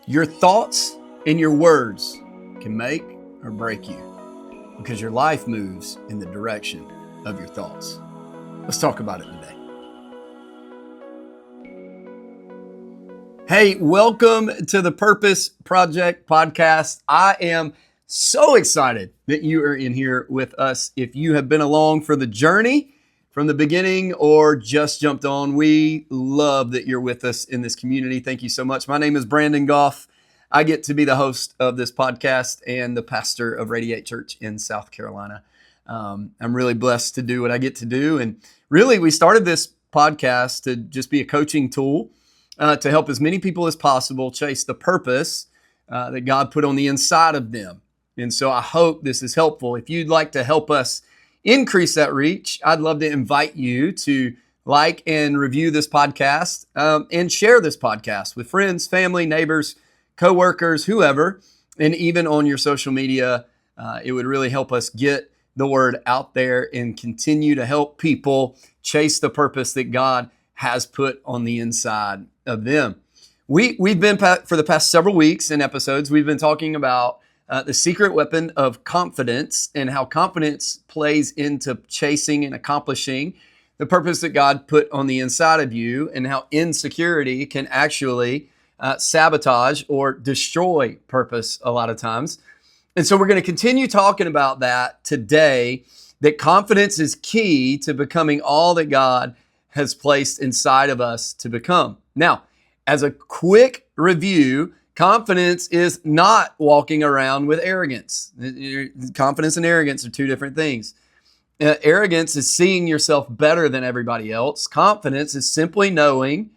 Your thoughts and your words can make or break you because your life moves in the direction of your thoughts. Let's talk about it today. Hey, welcome to the Purpose Project podcast. I am so excited that you are in here with us. If you have been along for the journey from the beginning or just jumped on, we love that you're with us in this community. Thank you so much. My name is Brandon Goff. I get to be the host of this podcast and the pastor of Radiate Church in South Carolina. I'm really blessed to do what I get to do. And really, we started this podcast to just be a coaching tool to help as many people as possible chase the purpose that God put on the inside of them. And so I hope this is helpful. If you'd like to help us increase that reach, I'd love to invite you to like and review this podcast and share this podcast with friends, family, neighbors, coworkers, whoever, and even on your social media. It would really help us get the word out there and continue to help people chase the purpose that God has put on the inside of them. We've been, for the past several weeks and episodes, we've been talking about the secret weapon of confidence and how confidence plays into chasing and accomplishing the purpose that God put on the inside of you, and how insecurity can actually sabotage or destroy purpose a lot of times. And so we're going to continue talking about that today, that confidence is key to becoming all that God has placed inside of us to become. Now, as a quick review, confidence is not walking around with arrogance. Confidence and arrogance are two different things. Arrogance is seeing yourself better than everybody else. Confidence is simply knowing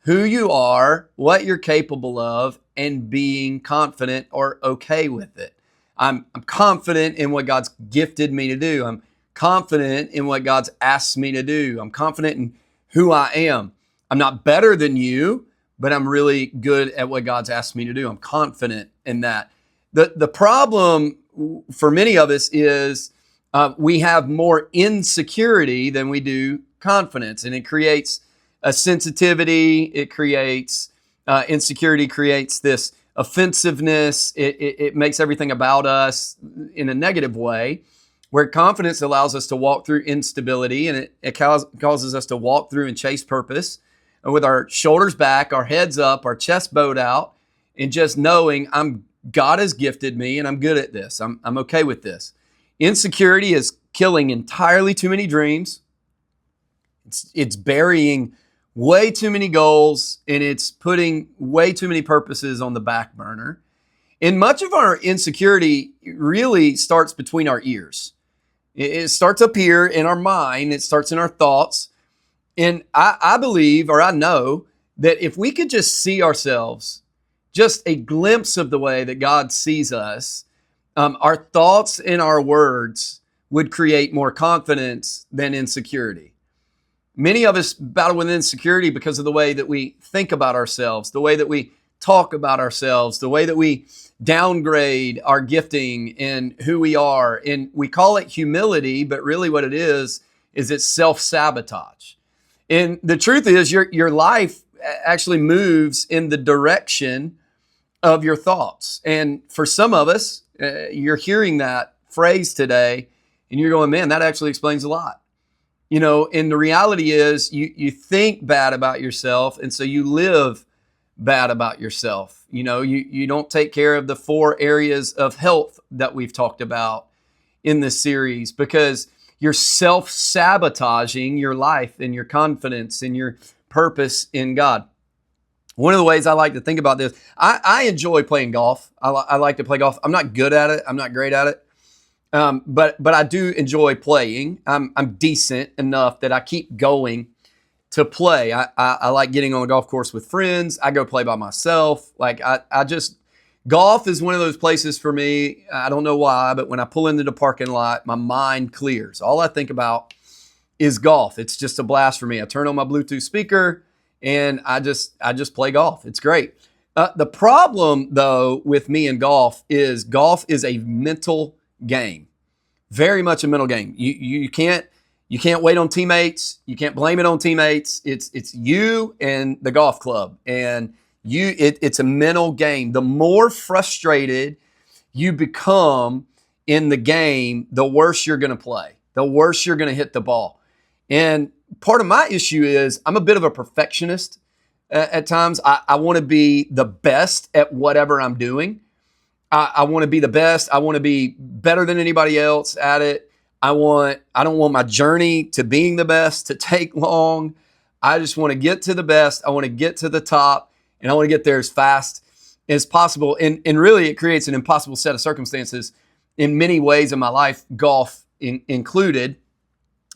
who you are, what you're capable of, and being confident or okay with it. I'm confident in what God's gifted me to do. I'm confident in what God's asked me to do. I'm confident in who I am. I'm not better than you, but I'm really good at what God's asked me to do. I'm confident in that. The problem for many of us is we have more insecurity than we do confidence, and it creates a sensitivity. It creates insecurity, creates this offensiveness. It makes everything about us in a negative way, where confidence allows us to walk through instability, and it causes us to walk through and chase purpose with our shoulders back, our heads up, our chest bowed out, and just knowing God has gifted me and I'm good at this. I'm okay with this. Insecurity is killing entirely too many dreams. It's burying way too many goals, and it's putting way too many purposes on the back burner. And much of our insecurity really starts between our ears. It starts up here in our mind. It starts in our thoughts. And I believe, or I know, that if we could just see ourselves, just a glimpse of the way that God sees us, our thoughts and our words would create more confidence than insecurity. Many of us battle with insecurity because of the way that we think about ourselves, the way that we talk about ourselves, the way that we downgrade our gifting and who we are. And we call it humility, but really what it is it's self-sabotage. And the truth is your life actually moves in the direction of your thoughts. And for some of us, you're hearing that phrase today and you're going, man, that actually explains a lot. You know, and the reality is you think bad about yourself, and so you live bad about yourself. You know, you don't take care of the 4 areas of health that we've talked about in this series, because you're self-sabotaging your life and your confidence and your purpose in God. One of the ways I like to think about this, I enjoy playing golf. I like to play golf. I'm not good at it. I'm not great at it. But I do enjoy playing. I'm decent enough that I keep going to play. I like getting on a golf course with friends. I go play by myself. Like golf is one of those places for me. I don't know why, but when I pull into the parking lot, my mind clears. All I think about is golf. It's just a blast for me. I turn on my Bluetooth speaker and I just play golf. It's great. The problem though with me and golf is a mental game. Very much a mental game. You can't wait on teammates. You can't blame it on teammates. It's you and the golf club. And It's a mental game. The more frustrated you become in the game, the worse you're going to play, the worse you're going to hit the ball. And part of my issue is I'm a bit of a perfectionist at times. I want to be the best at whatever I'm doing. I want to be the best. I want to be better than anybody else at it. I don't want my journey to being the best to take long. I just want to get to the best. I want to get to the top, and I want to get there as fast as possible. And really, it creates an impossible set of circumstances in many ways in my life, golf included.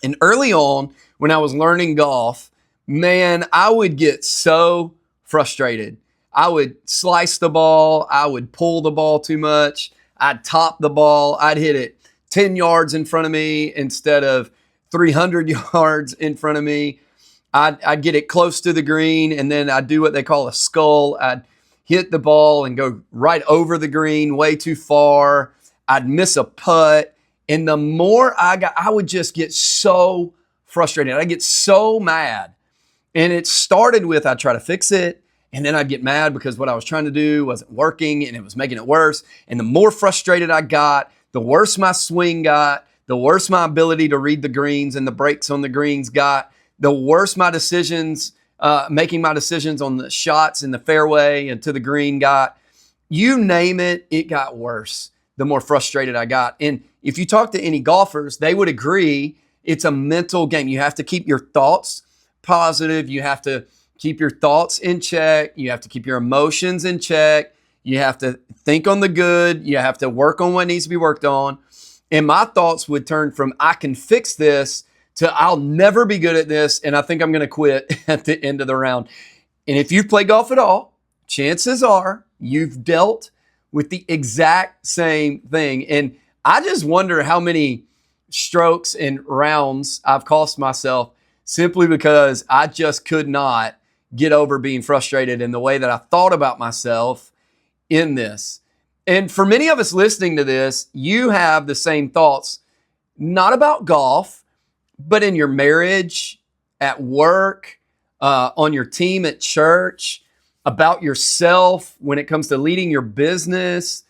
And early on, when I was learning golf, man, I would get so frustrated. I would slice the ball. I would pull the ball too much. I'd top the ball. I'd hit it 10 yards in front of me instead of 300 yards in front of me. I'd get it close to the green, and then I'd do what they call a skull. I'd hit the ball and go right over the green way too far. I'd miss a putt. And the more I would just get so frustrated. I'd get so mad. And it started with I'd try to fix it, and then I'd get mad because what I was trying to do wasn't working and it was making it worse. And the more frustrated I got, the worse my swing got, the worse my ability to read the greens and the breaks on the greens got, the worse my decisions, making my decisions on the shots in the fairway and to the green got. You name it, it got worse the more frustrated I got. And if you talk to any golfers, they would agree it's a mental game. You have to keep your thoughts positive. You have to keep your thoughts in check. You have to keep your emotions in check. You have to think on the good. You have to work on what needs to be worked on. And my thoughts would turn from I can fix this to I'll never be good at this, and I think I'm going to quit at the end of the round. And if you've played golf at all, chances are you've dealt with the exact same thing. And I just wonder how many strokes and rounds I've cost myself simply because I just could not get over being frustrated in the way that I thought about myself in this. And for many of us listening to this, you have the same thoughts, not about golf, but in your marriage, at work, on your team at church, about yourself when it comes to leading your business,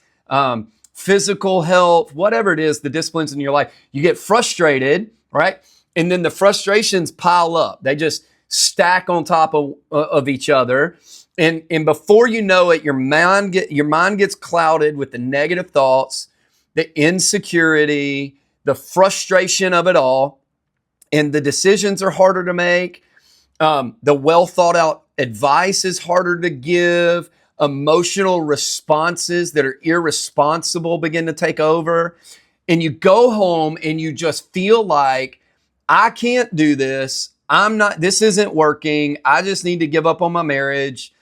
physical health, whatever it is, the disciplines in your life. You get frustrated, right? And then the frustrations pile up. They just stack on top of each other. And before you know it, your mind gets clouded with the negative thoughts, the insecurity, the frustration of it all. And the decisions are harder to make. The well thought out advice is harder to give. Emotional responses that are irresponsible begin to take over. And you go home and you just feel like, I can't do this. This isn't working. I just need to give up on my marriage.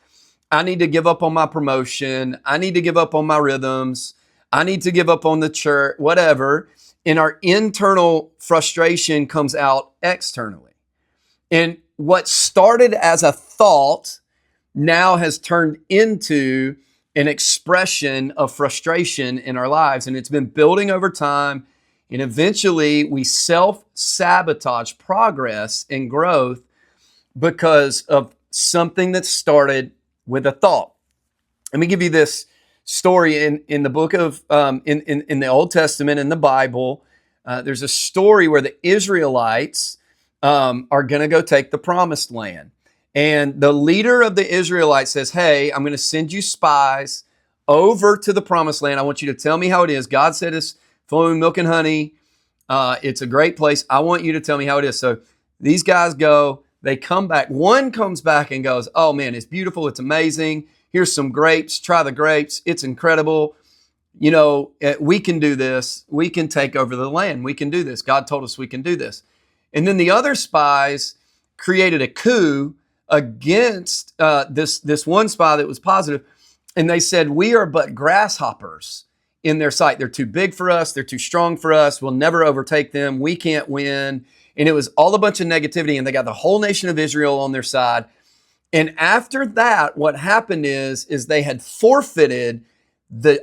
I need to give up on my promotion. I need to give up on my rhythms. I need to give up on the church, whatever. And our internal frustration comes out externally. And what started as a thought now has turned into an expression of frustration in our lives. And it's been building over time. And eventually we self-sabotage progress and growth because of something that started with a thought. Let me give you this story in the book of, in the Old Testament, in the Bible. There's a story where the Israelites are going to go take the promised land. And the leader of the Israelites says, hey, I'm going to send you spies over to the promised land. I want you to tell me how it is. God said it's flowing milk and honey. It's a great place. I want you to tell me how it is. So these guys go, they come back. One comes back and goes, oh man, it's beautiful. It's amazing. Here's some grapes. Try the grapes. It's incredible. You know, we can do this. We can take over the land. We can do this. God told us we can do this. And then the other spies created a coup against this one spy that was positive. And they said, we are but grasshoppers in their sight. They're too big for us. They're too strong for us. We'll never overtake them. We can't win. And it was all a bunch of negativity. And they got the whole nation of Israel on their side. And after that, what happened is they had forfeited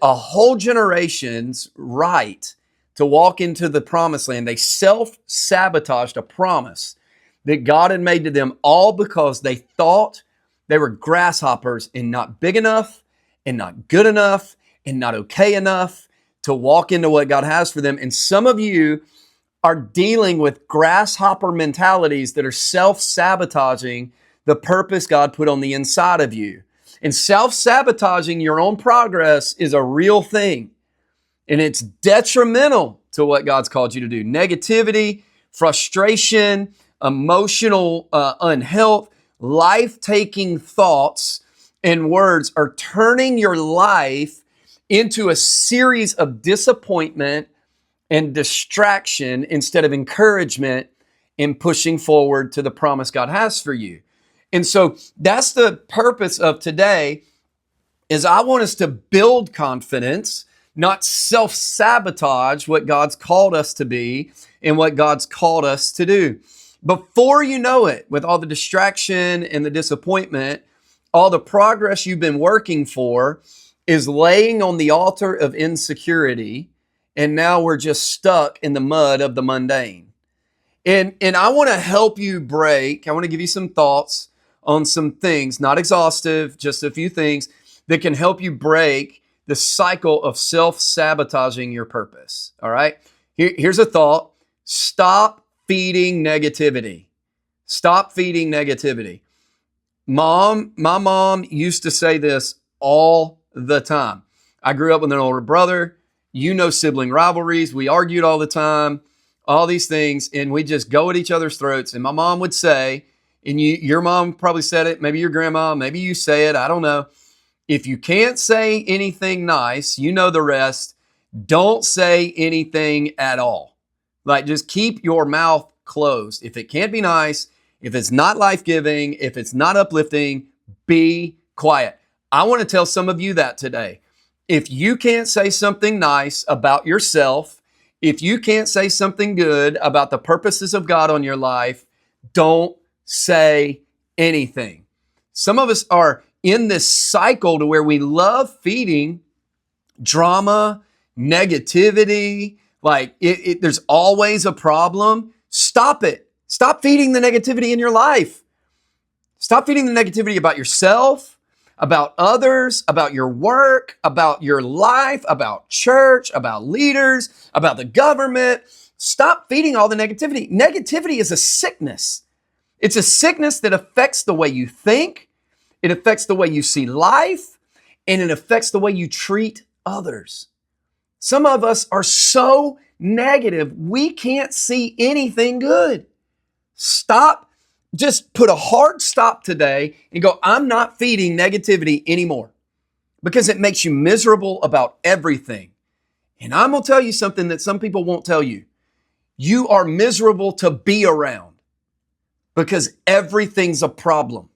a whole generation's right to walk into the promised land. They self-sabotaged a promise that God had made to them, all because they thought They were grasshoppers and not big enough and not good enough and not okay enough to walk into what God has for them. And some of you are dealing with grasshopper mentalities that are self-sabotaging the purpose God put on the inside of you. And self-sabotaging your own progress is a real thing. And it's detrimental to what God's called you to do. Negativity, frustration, emotional unhealth, life-taking thoughts and words are turning your life into a series of disappointment and distraction instead of encouragement in pushing forward to the promise God has for you. And so that's the purpose of today, is I want us to build confidence, not self-sabotage what God's called us to be and what God's called us to do. Before you know it, with all the distraction and the disappointment, all the progress you've been working for is laying on the altar of insecurity, and now we're just stuck in the mud of the mundane. And I want to help you break. I want to give you some thoughts on some things, not exhaustive, just a few things that can help you break the cycle of self-sabotaging your purpose. All right. Here's a thought. Stop feeding negativity. Stop feeding negativity. My mom used to say this all the time. I grew up with an older brother. You know, sibling rivalries. We argued all the time, all these things, and we just go at each other's throats. And my mom would say, and your mom probably said it, maybe your grandma, maybe you say it, I don't know. If you can't say anything nice, you know the rest. Don't say anything at all. Like, just keep your mouth closed. If it can't be nice, if it's not life-giving, if it's not uplifting, be quiet. I want to tell some of you that today. If you can't say something nice about yourself, if you can't say something good about the purposes of God on your life, don't say anything. Some of us are in this cycle to where we love feeding drama, negativity, like there's always a problem. Stop it. Stop feeding the negativity in your life. Stop feeding the negativity about yourself, about others, about your work, about your life, about church, about leaders, about the government. Stop feeding all the negativity. Negativity is a sickness. It's a sickness that affects the way you think, it affects the way you see life, and it affects the way you treat others. Some of us are so negative, we can't see anything good. Stop. Just put a hard stop today and go, I'm not feeding negativity anymore, because it makes you miserable about everything. And I'm going to tell you something that some people won't tell you. You are miserable to be around because everything's a problem.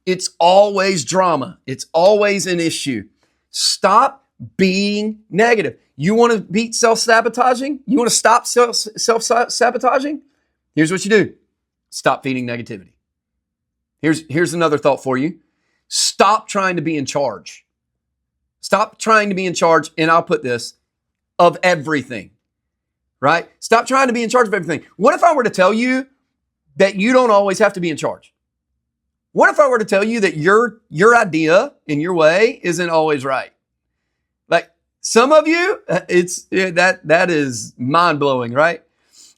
It's always drama. It's always an issue. Stop being negative. You want to beat self-sabotaging? You want to stop self-sabotaging? Here's what you do. Stop feeding negativity. Here's another thought for you. Stop trying to be in charge. Stop trying to be in charge, and I'll put this, of everything, right? Stop trying to be in charge of everything. What if I were to tell you that you don't always have to be in charge? What if I were to tell you that your idea and your way isn't always right? Like some of you, that is mind-blowing, right?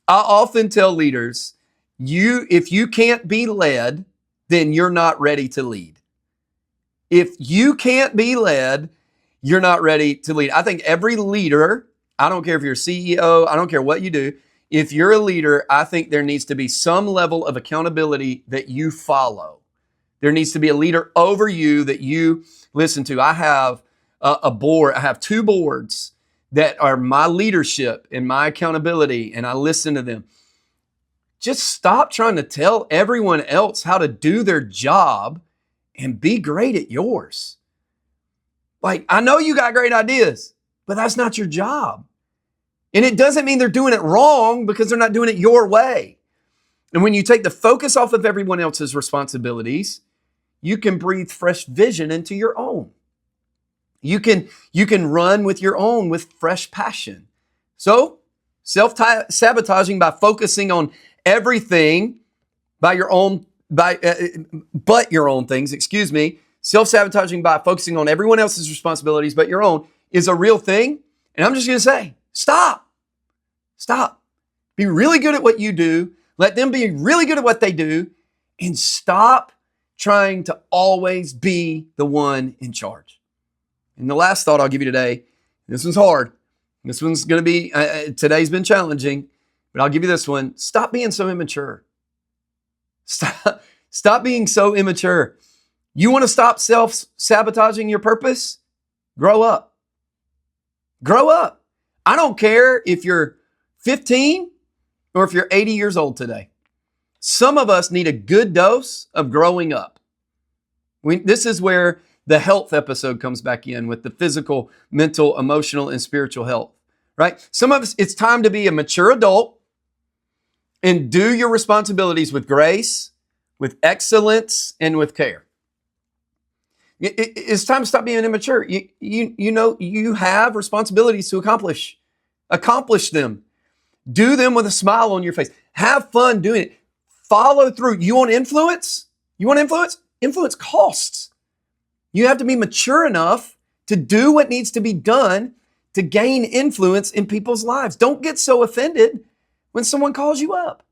I often tell leaders, if you can't be led, then you're not ready to lead. If you can't be led, you're not ready to lead. I think every leader, I don't care if you're a CEO, I don't care what you do, if you're a leader, I think there needs to be some level of accountability that you follow. There needs to be a leader over you that you listen to. I have a board. I have 2 boards that are my leadership and my accountability, and I listen to them. Just stop trying to tell everyone else how to do their job and be great at yours. Like, I know you got great ideas, but that's not your job. And it doesn't mean they're doing it wrong because they're not doing it your way. And when you take the focus off of everyone else's responsibilities, you can breathe fresh vision into your own. You can run with your own with fresh passion. So, self-sabotaging by focusing on everything by your own but your own things, excuse me. Self-sabotaging by focusing on everyone else's responsibilities but your own is a real thing. And I'm just going to say, stop. Be really good at what you do. Let them be really good at what they do. And stop trying to always be the one in charge. And the last thought I'll give you today, this one's hard. This one's going to be, today's been challenging, but I'll give you this one. Stop being so immature. Stop being so immature. You want to stop self-sabotaging your purpose? Grow up. Grow up. I don't care if you're 15 or if you're 80 years old today. Some of us need a good dose of growing up. This is where the health episode comes back in with the physical, mental, emotional, and spiritual health, right? Some of us, it's time to be a mature adult and do your responsibilities with grace, with excellence, and with care. It's time to stop being immature. You know, you have responsibilities to accomplish. Accomplish them. Do them with a smile on your face. Have fun doing it. Follow through. You want influence? You want influence? Influence costs. You have to be mature enough to do what needs to be done to gain influence in people's lives. Don't get so offended when someone calls you up.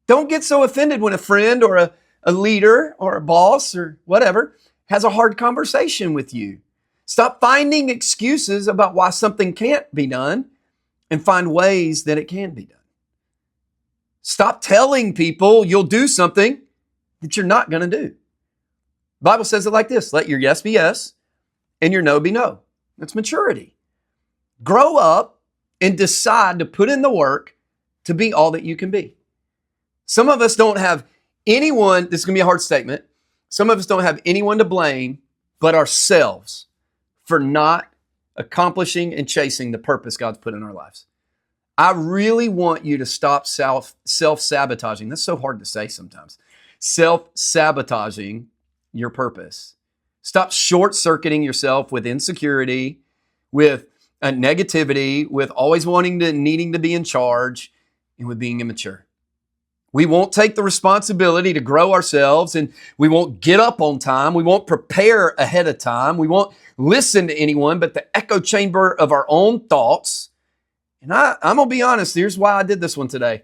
Don't get so offended when a friend or a leader or a boss or whatever has a hard conversation with you. Stop finding excuses about why something can't be done and find ways that it can be done. Stop telling people you'll do something that you're not going to do. The Bible says it like this: let your yes be yes and your no be no. That's maturity. Grow up and decide to put in the work to be all that you can be. Some of us don't have anyone, this is going to be a hard statement, some of us don't have anyone to blame but ourselves for not accomplishing and chasing the purpose God's put in our lives. I really want you to stop self-sabotaging. That's so hard to say sometimes. Self-sabotaging your purpose. Stop short-circuiting yourself with insecurity, with negativity, with always needing to be in charge, and with being immature. We won't take the responsibility to grow ourselves, and we won't get up on time. We won't prepare ahead of time. We won't listen to anyone but the echo chamber of our own thoughts. And I'm going to be honest, here's why I did this one today.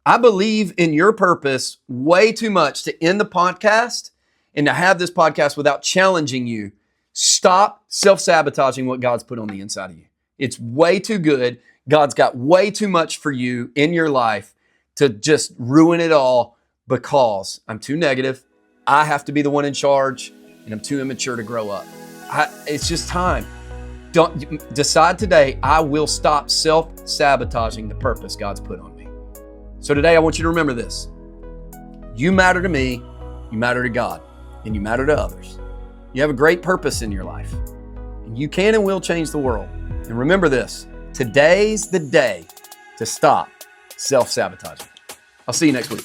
I believe in your purpose way too much to end the podcast and to have this podcast without challenging you. Stop self-sabotaging what God's put on the inside of you. It's way too good. God's got way too much for you in your life to just ruin it all because I'm too negative. I have to be the one in charge and I'm too immature to grow up. It's just time. Don't decide today, I will stop self-sabotaging the purpose God's put on me. So today I want you to remember this. You matter to me, you matter to God, and you matter to others. You have a great purpose in your life. And you can and will change the world. And remember this, today's the day to stop self-sabotaging. I'll see you next week.